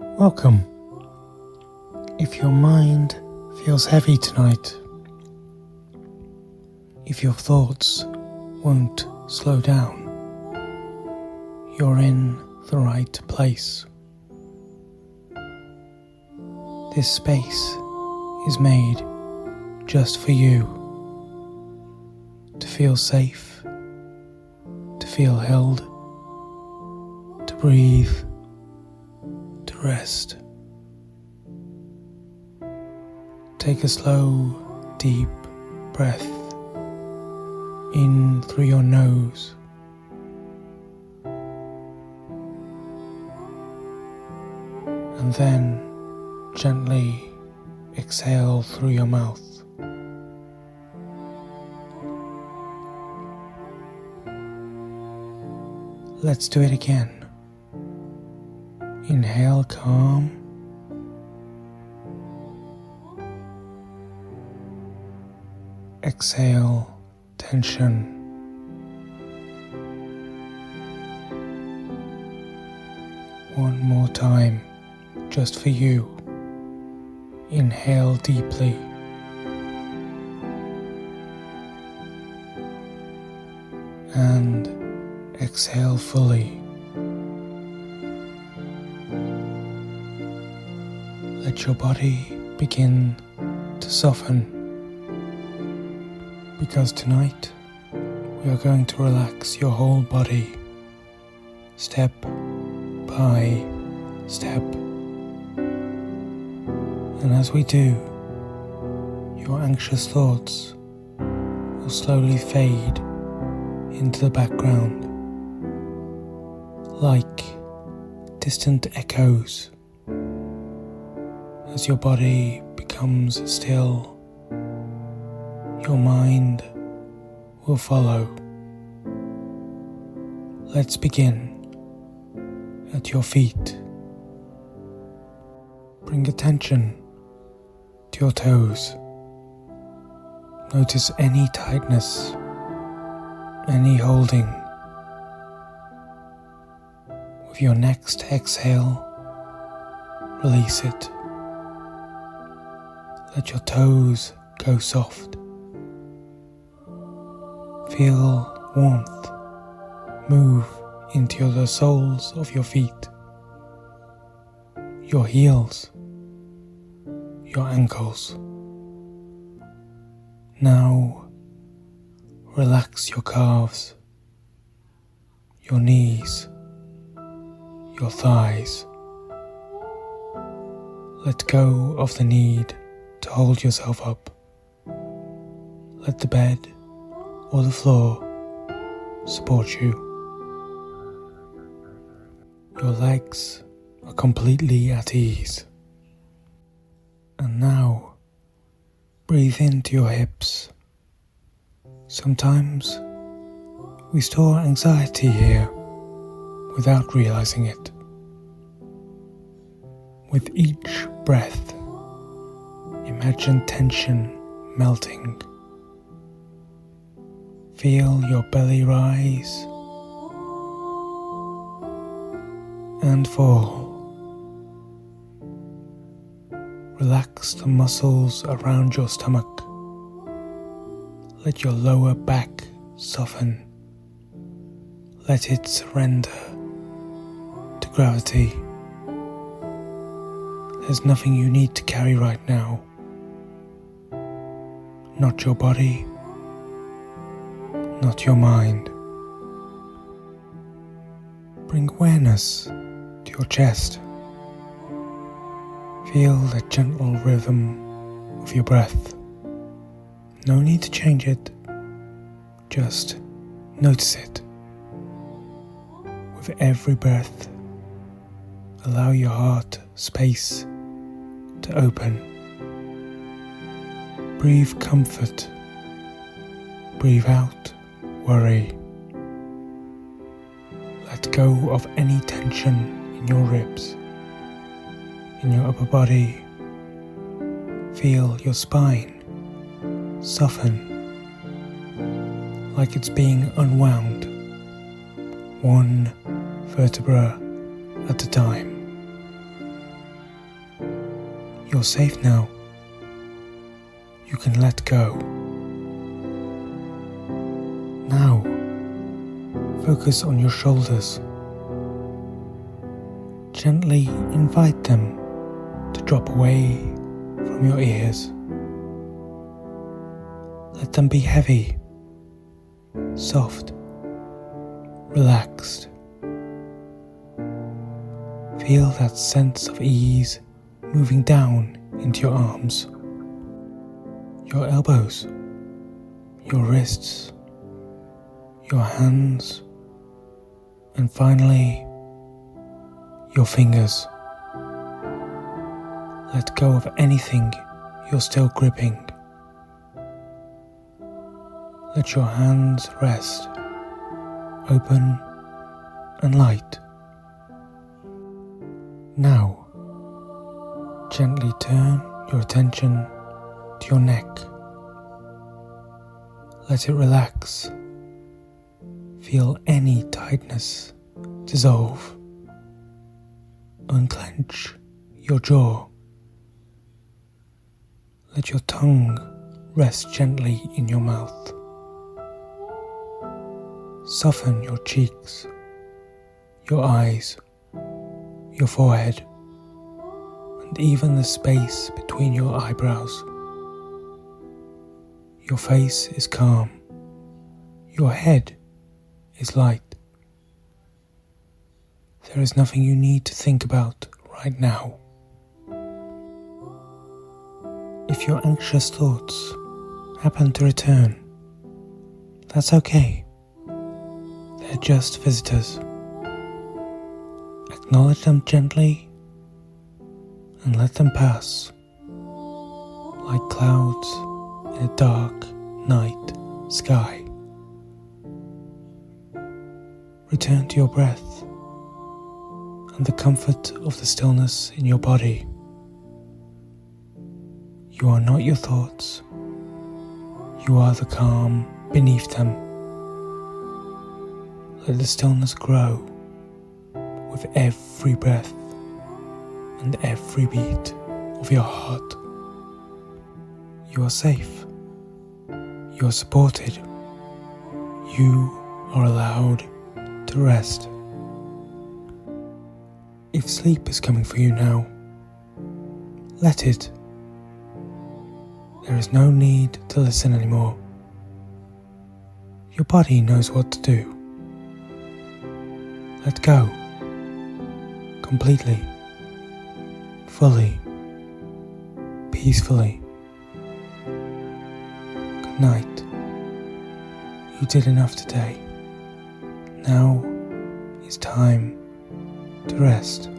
Welcome. If your mind feels heavy tonight, if your thoughts won't slow down, you're in the right place. This space is made just for you, to feel safe, to feel held, to breathe, to rest. Take a slow, deep breath in through your nose and then gently exhale through your mouth. Let's do it again. Inhale calm. Exhale tension. One more time, just for you. Inhale deeply. And exhale fully. Let your body begin to soften, because tonight we are going to relax your whole body, step by step. And as we do, your anxious thoughts will slowly fade into the background, like distant echoes. As your body becomes still, your mind will follow. Let's begin at your feet. Bring attention to your toes. Notice any tightness, any holding. With your next exhale, release it. Let your toes go soft. Feel warmth move into the soles of your feet, your heels, your ankles. Now relax your calves, your knees, your thighs. Let go of the need to hold yourself up. Let the bed or the floor support you. Your legs are completely at ease. And now, breathe into your hips. Sometimes we store anxiety here without realizing it. With each breath, imagine tension melting. Feel your belly rise and fall. Relax the muscles around your stomach. Let your lower back soften. Let it surrender to gravity. There's nothing you need to carry right now. Not your body, not your mind. Bring awareness to your chest. Feel the gentle rhythm of your breath. No need to change it, just notice it. With every breath, allow your heart space to open. Breathe comfort. Breathe out worry. Let go of any tension in your ribs, in your upper body. Feel your spine soften, like it's being unwound, one vertebra at a time. You're safe now. You can let go. Now, focus on your shoulders. Gently invite them to drop away from your ears. Let them be heavy, soft, relaxed. Feel that sense of ease moving down into your arms, your elbows, your wrists, your hands, and finally, your fingers. Let go of anything you're still gripping. Let your hands rest, open and light. Now, gently turn your attention to your neck. Let it relax. Feel any tightness dissolve. Unclench your jaw. Let your tongue rest gently in your mouth. Soften your cheeks, your eyes, your forehead, and even the space between your eyebrows. Your face is calm. Your head is light. There is nothing you need to think about right now. If your anxious thoughts happen to return, that's okay. They're just visitors. Acknowledge them gently and let them pass, like clouds in a dark night sky. Return to your breath and the comfort of the stillness in your body. You are not your thoughts. You are the calm beneath them. Let the stillness grow with every breath and every beat of your heart. You are safe. You are supported. You are allowed to rest. If sleep is coming for you now, let it. There is no need to listen anymore. Your body knows what to do. Let go. Completely. Fully. Peacefully. Good night. You did enough today. Now is time to rest.